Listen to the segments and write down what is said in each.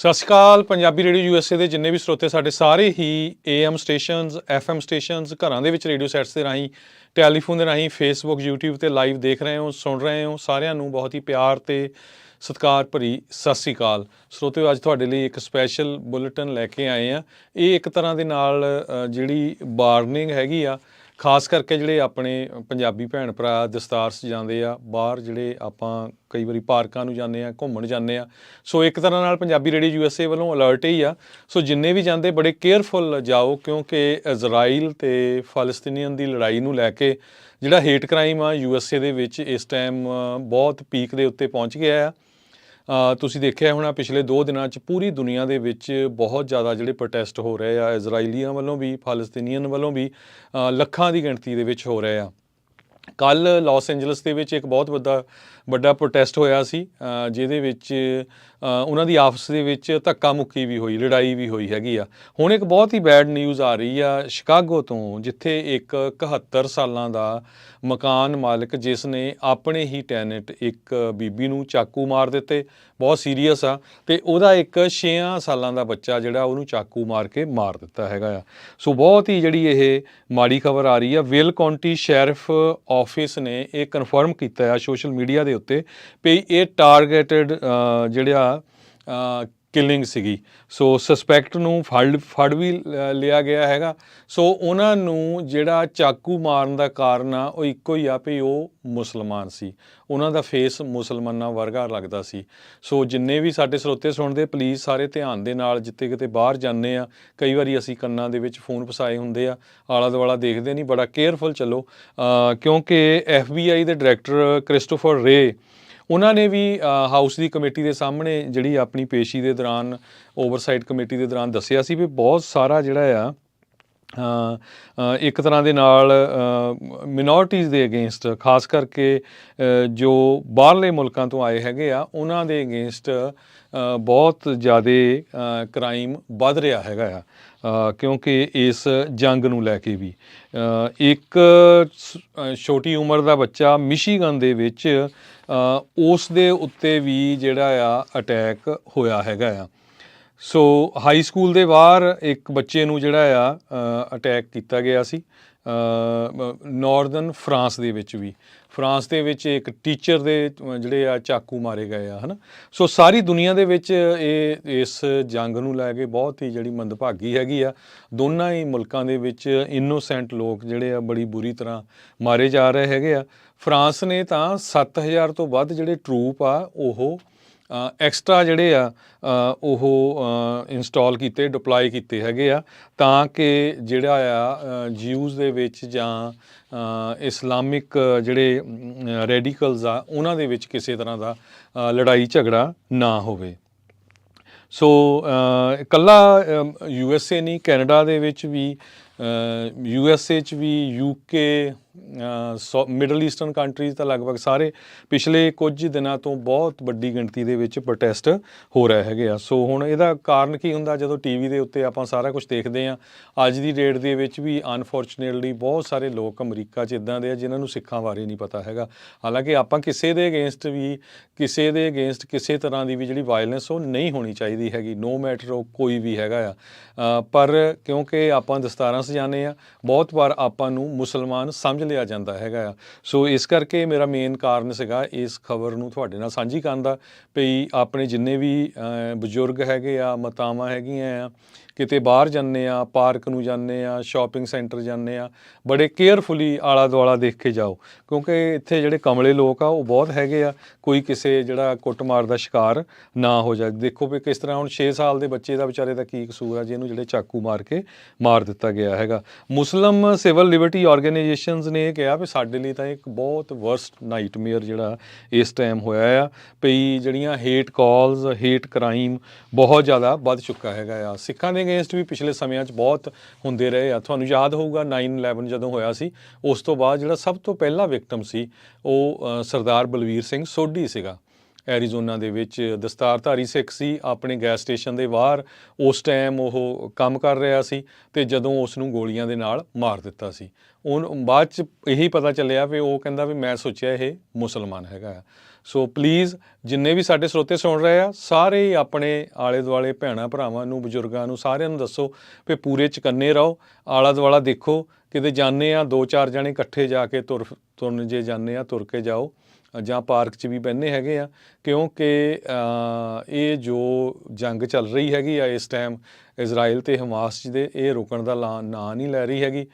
ਸਤਿ ਸ਼੍ਰੀ ਅਕਾਲ। Punjabi radio USA ਦੇ ਜਿੰਨੇ ਵੀ ਸਰੋਤੇ ਸਾਡੇ ਸਾਰੇ ਹੀ AM ਸਟੇਸ਼ਨਸ FM ਸਟੇਸ਼ਨਸ ਘਰਾਂ ਦੇ ਵਿੱਚ ਰੇਡੀਓ ਸੈਟਸ ਦੇ ਰਾਹੀਂ ਟੈਲੀਫੋਨ ਦੇ ਰਾਹੀਂ ਫੇਸਬੁੱਕ YouTube ਤੇ ਲਾਈਵ ਦੇਖ ਰਹੇ ਹੋ ਸੁਣ ਰਹੇ ਹੋ ਸਾਰਿਆਂ ਨੂੰ ਬਹੁਤ ਹੀ ਪਿਆਰ ਤੇ ਸਤਿਕਾਰ ਭਰੀ ਸਤਿ ਸ਼੍ਰੀ ਅਕਾਲ। ਸਰੋਤਿਓ ਅੱਜ ਤੁਹਾਡੇ ਲਈ ਇੱਕ ਸਪੈਸ਼ਲ ਬੁਲੇਟਿਨ ਲੈ ਕੇ ਆਏ ਆ। ਇਹ ਇੱਕ ਤਰ੍ਹਾਂ ਦੇ ਨਾਲ ਜਿਹੜੀ ਵਾਰਨਿੰਗ ਹੈਗੀ ਆ ਖਾਸ ਕਰਕੇ ਜਿਹੜੇ ਆਪਣੇ ਪੰਜਾਬੀ ਭੈਣ ਭਰਾ ਦਸਤਾਰ ਸਜਾਉਂਦੇ ਆ ਬਾਹਰ ਜਿਹੜੇ ਆਪਾਂ ਕਈ ਵਾਰੀ ਪਾਰਕਾਂ ਨੂੰ ਜਾਂਦੇ ਆ ਘੁੰਮਣ ਜਾਂਦੇ ਆ। ਸੋ ਇੱਕ ਤਰ੍ਹਾਂ ਨਾਲ ਪੰਜਾਬੀ ਰੇਡੀਓ USA ਵੱਲੋਂ ਅਲਰਟ ਹੀ ਆ। ਸੋ ਜਿੰਨੇ ਵੀ ਜਾਂਦੇ ਬੜੇ ਕੇਅਰਫੁੱਲ ਜਾਓ ਕਿਉਂਕਿ ਇਜ਼ਰਾਈਲ ਅਤੇ ਫਲਸਤੀਨੀਅਨ ਦੀ ਲੜਾਈ ਨੂੰ ਲੈ ਕੇ ਜਿਹੜਾ ਹੇਟ ਕ੍ਰਾਈਮ ਆ USA ਦੇ ਵਿੱਚ ਇਸ ਟਾਈਮ ਬਹੁਤ ਪੀਕ ਦੇ ਉੱਤੇ ਪਹੁੰਚ ਗਿਆ ਆ। ਤੁਸੀਂ ਦੇਖਿਆ ਹੋਣਾ ਪਿਛਲੇ 2 ਦਿਨਾਂ 'ਚ ਪੂਰੀ ਦੁਨੀਆ ਦੇ ਵਿੱਚ ਬਹੁਤ ਜ਼ਿਆਦਾ ਜਿਹੜੇ ਪ੍ਰੋਟੈਸਟ ਹੋ ਰਹੇ ਆ ਇਜ਼ਰਾਈਲੀਆਂ ਵੱਲੋਂ ਵੀ ਫਲਸਤੀਨੀਅਨ ਵੱਲੋਂ ਵੀ ਲੱਖਾਂ ਦੀ ਗਿਣਤੀ ਦੇ ਵਿੱਚ ਹੋ ਰਹੇ ਆ। ਕੱਲ੍ਹ ਲਾਸ ਐਂਜਲਸ ਦੇ ਵਿੱਚ ਇੱਕ ਬਹੁਤ ਵੱਡਾ ਪ੍ਰੋਟੈਸਟ ਹੋਇਆ ਸੀ ਜਿਹਦੇ ਵਿੱਚ ਉਹਨਾਂ ਦੀ ਆਪਸ ਦੇ ਵਿੱਚ ਧੱਕਾ ਮੁੱਕੀ ਵੀ ਹੋਈ ਲੜਾਈ ਵੀ ਹੋਈ ਹੈਗੀ ਆ। ਹੁਣ ਇੱਕ ਬਹੁਤ ਹੀ ਬੈਡ ਨਿਊਜ਼ ਆ ਰਹੀ ਆ ਸ਼ਿਕਾਗੋ ਤੋਂ ਜਿੱਥੇ ਇੱਕ 71 ਸਾਲਾਂ ਦਾ ਮਕਾਨ ਮਾਲਕ ਜਿਸ ਨੇ ਆਪਣੇ ਹੀ ਟੈਨੈਂਟ ਇੱਕ ਬੀਬੀ ਨੂੰ ਚਾਕੂ ਮਾਰ ਦਿੱਤੇ ਬਹੁਤ ਸੀਰੀਅਸ ਆ ਅਤੇ ਉਹਦਾ ਇੱਕ 6 ਸਾਲਾਂ ਦਾ ਬੱਚਾ ਜਿਹੜਾ ਉਹਨੂੰ ਚਾਕੂ ਮਾਰ ਕੇ ਮਾਰ ਦਿੱਤਾ ਹੈਗਾ ਆ। ਸੋ ਬਹੁਤ ਹੀ ਜਿਹੜੀ ਇਹ ਮਾੜੀ ਖਬਰ ਆ ਰਹੀ ਆ। ਵਿਲ ਕਾਉਂਟੀ ਸ਼ੈਰਿਫ ਆਫਿਸ ਨੇ ਇਹ ਕਨਫਰਮ ਕੀਤਾ ਆ ਸੋਸ਼ਲ ਮੀਡੀਆ ਦੇ ਉੱਤੇ ਵੀ ਇਹ ਟਾਰਗੇਟਡ ਜਿਹੜਾ ਕਿਲਿੰਗ ਸੀਗੀ। ਸੋ ਸਸਪੈਕਟ ਨੂੰ ਫੜ ਵੀ ਲਿਆ ਗਿਆ ਹੈਗਾ। ਸੋ ਉਹਨਾਂ ਨੂੰ ਜਿਹੜਾ ਚਾਕੂ ਮਾਰਨ ਦਾ ਕਾਰਨ ਆ ਉਹ ਇੱਕੋ ਹੀ ਆ ਵੀ ਉਹ ਮੁਸਲਮਾਨ ਸੀ। ਉਹਨਾਂ ਦਾ ਫੇਸ ਮੁਸਲਮਾਨਾਂ ਵਰਗਾ ਲੱਗਦਾ ਸੀ। ਸੋ ਜਿੰਨੇ ਵੀ ਸਾਡੇ ਸਰੋਤੇ ਸੁਣਦੇ ਪਲੀਜ਼ ਸਾਰੇ ਧਿਆਨ ਦੇ ਨਾਲ ਜਿੱਥੇ ਕਿਤੇ ਬਾਹਰ ਜਾਂਦੇ ਆ ਕਈ ਵਾਰੀ ਅਸੀਂ ਕੰਨਾਂ ਦੇ ਵਿੱਚ ਫੋਨ ਫਸਾਏ ਹੁੰਦੇ ਆ ਆਲਾ ਦੁਆਲਾ ਦੇਖਦੇ ਨਹੀਂ ਬੜਾ ਕੇਅਰਫੁਲ ਚੱਲੋ ਕਿਉਂਕਿ FBI ਦੇ ਡਾਇਰੈਕਟਰ ਕ੍ਰਿਸਟੋਫਰ ਰੇ ਉਹਨਾਂ ਨੇ ਵੀ ਹਾਊਸ ਦੀ ਕਮੇਟੀ ਦੇ ਸਾਹਮਣੇ ਜਿਹੜੀ ਆਪਣੀ ਪੇਸ਼ੀ ਦੇ ਦੌਰਾਨ ਓਵਰਸਾਈਟ ਕਮੇਟੀ ਦੇ ਦੌਰਾਨ ਦੱਸਿਆ ਸੀ ਵੀ ਬਹੁਤ ਸਾਰਾ ਜਿਹੜਾ ਆ ਇੱਕ ਤਰ੍ਹਾਂ ਦੇ ਨਾਲ ਮਿਨੋਰਟੀਜ਼ ਦੇ ਅਗੇਂਸਟ ਖਾਸ ਕਰਕੇ ਜੋ ਬਾਹਰਲੇ ਮੁਲਕਾਂ ਤੋਂ ਆਏ ਹੈਗੇ ਆ ਉਹਨਾਂ ਦੇ ਅਗੇਂਸਟ ਬਹੁਤ ਜ਼ਿਆਦਾ ਕ੍ਰਾਈਮ ਵੱਧ ਰਿਹਾ ਹੈਗਾ ਆ ਕਿਉਂਕਿ ਇਸ ਜੰਗ ਨੂੰ ਲੈ ਕੇ ਵੀ ਇੱਕ ਛੋਟੀ ਉਮਰ ਦਾ ਬੱਚਾ ਮਿਸ਼ੀਗਨ ਦੇ ਵਿੱਚ ਉਸ ਦੇ ਉੱਤੇ ਵੀ ਜਿਹੜਾ ਆ ਅਟੈਕ ਹੋਇਆ ਹੈਗਾ ਆ। ਸੋ ਹਾਈ ਸਕੂਲ ਦੇ ਬਾਹਰ ਇੱਕ ਬੱਚੇ ਨੂੰ ਜਿਹੜਾ ਆ ਅਟੈਕ ਕੀਤਾ ਗਿਆ ਸੀ ਨਾਰਦਰਨ ਫਰਾਂਸ ਦੇ ਵਿੱਚ ਵੀ। ਫਰਾਂਸ ਦੇ ਵਿੱਚ ਇੱਕ ਟੀਚਰ ਦੇ ਜਿਹੜੇ ਆ ਚਾਕੂ ਮਾਰੇ ਗਏ ਆ ਹੈ ਨਾ। ਸੋ ਸਾਰੀ ਦੁਨੀਆ ਦੇ ਵਿੱਚ ਇਸ ਜੰਗ ਨੂੰ ਲੈ ਕੇ ਬਹੁਤ ਹੀ ਜਿਹੜੀ ਮੰਦਭਾਗੀ ਹੈਗੀ ਆ। ਦੋਨਾਂ ਹੀ ਮੁਲਕਾਂ ਦੇ ਵਿੱਚ ਇਨੋਸੈਂਟ ਲੋਕ ਜਿਹੜੇ ਆ ਬੜੀ ਬੁਰੀ ਤਰ੍ਹਾਂ ਮਾਰੇ ਜਾ ਰਹੇ ਹੈਗੇ ਆ। ਫਰਾਂਸ ਨੇ ਤਾਂ 7000 ਤੋਂ ਵੱਧ ਜਿਹੜੇ ਟਰੂਪ ਆ ਉਹ ਐਕਸਟਰਾ ਜਿਹੜੇ ਆ ਉਹ ਇੰਸਟਾਲ ਕੀਤੇ ਡਿਪਲਾਈ ਕੀਤੇ ਹੈਗੇ ਆ ਤਾਂ ਕਿ ਜਿਹੜਾ ਆ ਜਿਊਜ਼ ਦੇ ਵਿੱਚ ਜਾਂ ਇਸਲਾਮਿਕ ਜਿਹੜੇ ਰੈਡੀਕਲਸ ਆ ਉਹਨਾਂ ਦੇ ਵਿੱਚ ਕਿਸੇ ਤਰ੍ਹਾਂ ਦਾ ਲੜਾਈ ਝਗੜਾ ਨਾ ਹੋਵੇ। ਸੋ ਇਕੱਲਾ USA ਨਹੀਂ ਕੈਨੇਡਾ ਦੇ ਵਿੱਚ ਵੀ USA 'ਚ ਵੀ UK ਮਿਡਲ ਈਸਟਰਨ ਕੰਟਰੀਜ਼ ਤਾਂ ਲਗਭਗ ਸਾਰੇ ਪਿਛਲੇ ਕੁਝ ਦਿਨਾਂ ਤੋਂ ਬਹੁਤ ਵੱਡੀ ਗਿਣਤੀ ਦੇ ਵਿੱਚ ਪ੍ਰੋਟੈਸਟ ਹੋ ਰਹੇ ਹੈਗੇ ਆ। ਸੋ ਹੁਣ ਇਹਦਾ ਕਾਰਨ ਕੀ ਹੁੰਦਾ ਜਦੋਂ TV ਦੇ ਉੱਤੇ ਆਪਾਂ ਸਾਰਾ ਕੁਝ ਦੇਖਦੇ ਹਾਂ। ਅੱਜ ਦੀ ਡੇਟ ਦੇ ਵਿੱਚ ਵੀ ਅਨਫੋਰਚੂਨੇਟਲੀ ਬਹੁਤ ਸਾਰੇ ਲੋਕ ਅਮਰੀਕਾ 'ਚ ਇੱਦਾਂ ਦੇ ਆ ਜਿਨ੍ਹਾਂ ਨੂੰ ਸਿੱਖਾਂ ਬਾਰੇ ਨਹੀਂ ਪਤਾ ਹੈਗਾ। ਹਾਲਾਂਕਿ ਆਪਾਂ ਕਿਸੇ ਦੇ ਅਗੇਂਸਟ ਕਿਸੇ ਤਰ੍ਹਾਂ ਦੀ ਵੀ ਜਿਹੜੀ ਵਾਇਲੈਂਸ ਉਹ ਨਹੀਂ ਹੋਣੀ ਚਾਹੀਦੀ ਹੈਗੀ ਨੋ ਮੈਟਰ ਉਹ ਕੋਈ ਵੀ ਹੈਗਾ ਆ। ਪਰ ਕਿਉਂਕਿ ਆਪਾਂ ਦਸਤਾਰਾਂ ਸਜਾਉਂਦੇ ਆ ਬਹੁਤ ਵਾਰ ਆਪਾਂ ਨੂੰ ਮੁਸਲਮਾਨ ਸਮਝ ਲਿਆ ਜਾਂਦਾ ਹੈਗਾ ਆ। ਸੋ ਇਸ ਕਰਕੇ ਮੇਰਾ ਮੇਨ ਕਾਰਨ ਸੀਗਾ ਇਸ ਖਬਰ ਨੂੰ ਤੁਹਾਡੇ ਨਾਲ ਸਾਂਝੀ ਕਰਨ ਦਾ ਵੀ ਆਪਣੇ ਜਿੰਨੇ ਵੀ ਬਜ਼ੁਰਗ ਹੈਗੇ ਆ ਮਾਤਾਵਾਂ ਹੈਗੀਆਂ ਆ ਕਿਤੇ ਬਾਹਰ ਜਾਂਦੇ ਆ ਪਾਰਕ ਨੂੰ ਜਾਂਦੇ ਆ ਸ਼ਾਪਿੰਗ ਸੈਂਟਰ ਜਾਂਦੇ ਆ ਬੜੇ ਕੇਅਰਫੁਲੀ ਆਲਾ ਦੁਆਲਾ ਦੇਖ ਕੇ ਜਾਓ ਕਿਉਂਕਿ ਇੱਥੇ ਜਿਹੜੇ ਕਮਲੇ ਲੋਕ ਆ ਉਹ ਬਹੁਤ ਹੈਗੇ ਆ। ਕੋਈ ਕਿਸੇ ਜਿਹੜਾ ਕੁੱਟਮਾਰ ਦਾ ਸ਼ਿਕਾਰ ਨਾ ਹੋ ਜਾਏ। ਦੇਖੋ ਵੀ ਕਿਸ ਤਰ੍ਹਾਂ ਹੁਣ 6 ਸਾਲ ਦੇ ਬੱਚੇ ਦਾ ਵਿਚਾਰੇ ਦਾ ਕੀ ਕਸੂਰ ਆ ਜਿਹਨੂੰ ਜਿਹੜੇ ਚਾਕੂ ਮਾਰ ਕੇ ਮਾਰ ਦਿੱਤਾ ਗਿਆ ਹੈਗਾ। ਮੁਸਲਿਮ ਸਿਵਲ ਲਿਬਰਟੀ ਆਰਗੇਨਾਈਜੇਸ਼ਨਸ ਨੇ ਇਹ ਕਿਹਾ ਵੀ ਸਾਡੇ ਲਈ ਤਾਂ ਇੱਕ ਬਹੁਤ ਵਰਸਟ ਨਾਈਟਮੇਅਰ ਜਿਹੜਾ ਇਸ ਟਾਈਮ ਹੋਇਆ ਆ ਵੀ ਜਿਹੜੀਆਂ ਹੇਟ ਕਾਲਸ ਹੇਟ ਕ੍ਰਾਈਮ ਬਹੁਤ ਜ਼ਿਆਦਾ ਵੱਧ ਚੁੱਕਾ ਹੈਗਾ ਆ। ਸਿੱਖਾਂ ਦੇ ਅਗੇਂਸਟ ਵੀ ਪਿਛਲੇ ਸਮਿਆਂ 'ਚ ਬਹੁਤ ਹੁੰਦੇ ਰਹੇ ਆ। ਤੁਹਾਨੂੰ ਯਾਦ ਹੋਊਗਾ 9/11 ਜਦੋਂ ਹੋਇਆ ਸੀ ਉਸ ਤੋਂ ਬਾਅਦ ਜਿਹੜਾ ਸਭ ਤੋਂ ਪਹਿਲਾ ਵਿਕਟਮ ਸੀ ਉਹ ਸਰਦਾਰ ਬਲਵੀਰ ਸਿੰਘ ਸੋਢੀ ਸੀਗਾ। ਐਰੀਜ਼ੋਨਾ ਦੇ ਵਿੱਚ ਦਸਤਾਰਧਾਰੀ ਸਿੱਖ ਸੀ ਆਪਣੇ ਗੈਸ ਸਟੇਸ਼ਨ ਦੇ ਬਾਹਰ ਉਸ ਟਾਈਮ ਉਹ ਕੰਮ ਕਰ ਰਿਹਾ ਸੀ ਅਤੇ ਜਦੋਂ ਉਸ ਨੂੰ ਗੋਲੀਆਂ ਦੇ ਨਾਲ ਮਾਰ ਦਿੱਤਾ ਸੀ। ਉਹ ਬਾਅਦ 'ਚ ਇਹੀ ਪਤਾ ਚੱਲਿਆ ਵੀ ਉਹ ਕਹਿੰਦਾ ਵੀ ਮੈਂ ਸੋਚਿਆ ਇਹ ਮੁਸਲਮਾਨ ਹੈਗਾ ਆ। ਸੋ ਪਲੀਜ਼ ਜਿੰਨੇ ਵੀ ਸਾਡੇ ਸਰੋਤੇ ਸੁਣ ਰਹੇ ਆ, ਸਾਰੇ ਹੀ ਆਪਣੇ ਆਲੇ ਦੁਆਲੇ ਭੈਣਾਂ ਭਰਾਵਾਂ ਨੂੰ, ਬਜ਼ੁਰਗਾਂ ਨੂੰ, ਸਾਰਿਆਂ ਨੂੰ ਦੱਸੋ ਵੀ ਪੂਰੇ ਚੁਕੰਨੇ ਰਹੋ, ਆਲਾ ਦੁਆਲਾ ਦੇਖੋ। ਕਿਤੇ ਜਾਂਦੇ ਆ 2-4 ਜਣੇ ਇਕੱਠੇ ਜਾ ਕੇ ਤੁਰਨ ਜੇ ਜਾਂਦੇ ਆ, ਤੁਰ ਕੇ ਜਾਓ, ਜਾਂ ਪਾਰਕ 'ਚ ਵੀ ਬਹਿੰਦੇ ਹੈਗੇ ਆ, ਕਿਉਂਕਿ ਇਹ ਜੋ ਜੰਗ ਚੱਲ ਰਹੀ ਹੈਗੀ ਆ ਇਸ ਟਾਈਮ ਇਜ਼ਰਾਈਲ ਅਤੇ ਹਮਾਸ ਦੇ, ਇਹ ਰੁਕਣ ਦਾ ਨਾਂ ਨਹੀਂ ਲੈ ਰਹੀ ਹੈਗੀ।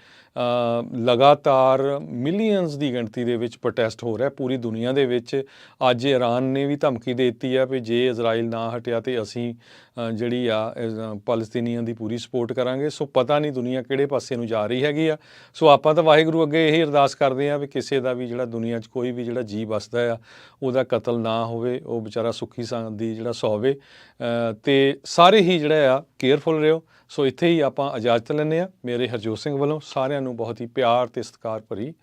ਲਗਾਤਾਰ ਮਿਲੀਅਨਸ ਦੀ ਗਿਣਤੀ ਦੇ ਵਿੱਚ ਪ੍ਰੋਟੈਸਟ ਹੋ ਰਿਹਾ ਪੂਰੀ ਦੁਨੀਆ ਦੇ ਵਿੱਚ। ਅੱਜ ਈਰਾਨ ਨੇ ਵੀ ਧਮਕੀ ਦੇ ਦਿੱਤੀ ਆ ਵੀ ਜੇ ਇਜ਼ਰਾਈਲ ਨਾ ਹਟਿਆ ਤਾਂ ਅਸੀਂ ਜਿਹੜੀ ਆ ਪੈਲਸਤੀਨੀਆਂ ਦੀ ਪੂਰੀ ਸਪੋਰਟ ਕਰਾਂਗੇ। ਸੋ ਪਤਾ ਨਹੀਂ ਦੁਨੀਆ ਕਿਹੜੇ ਪਾਸੇ ਨੂੰ ਜਾ ਰਹੀ ਹੈਗੀ ਆ। ਸੋ ਆਪਾਂ ਤਾਂ ਵਾਹਿਗੁਰੂ ਅੱਗੇ ਇਹੀ ਅਰਦਾਸ ਕਰਦੇ ਹਾਂ ਵੀ ਕਿਸੇ ਦਾ ਵੀ ਜਿਹੜਾ ਦੁਨੀਆ 'ਚ ਕੋਈ ਵੀ ਜਿਹੜਾ ਜੀਅ ਵੱਸਦਾ ਆ ਉਹਦਾ ਕਤਲ ਨਾ ਹੋਵੇ, ਉਹ ਵਿਚਾਰਾ ਸੁੱਖੀ ਸਾਂਦੀ ਜਿਹੜਾ ਸੌਵੇ, ਅਤੇ ਸਾਰੇ ਹੀ ਜਿਹੜਾ ਆ ਕੇਅਰਫੁਲ ਰਹੋ। ਸੋ ਇੱਥੇ ਹੀ ਆਪਾਂ ਇਜਾਜ਼ਤ ਲੈਂਦੇ ਹਾਂ। ਮੇਰੇ ਹਰਜੋਤ ਸਿੰਘ ਵੱਲੋਂ ਸਾਰਿਆਂ ਨੂੰ ਬਹੁਤ ਹੀ ਪਿਆਰ ਅਤੇ ਸਤਿਕਾਰ ਭਰੀ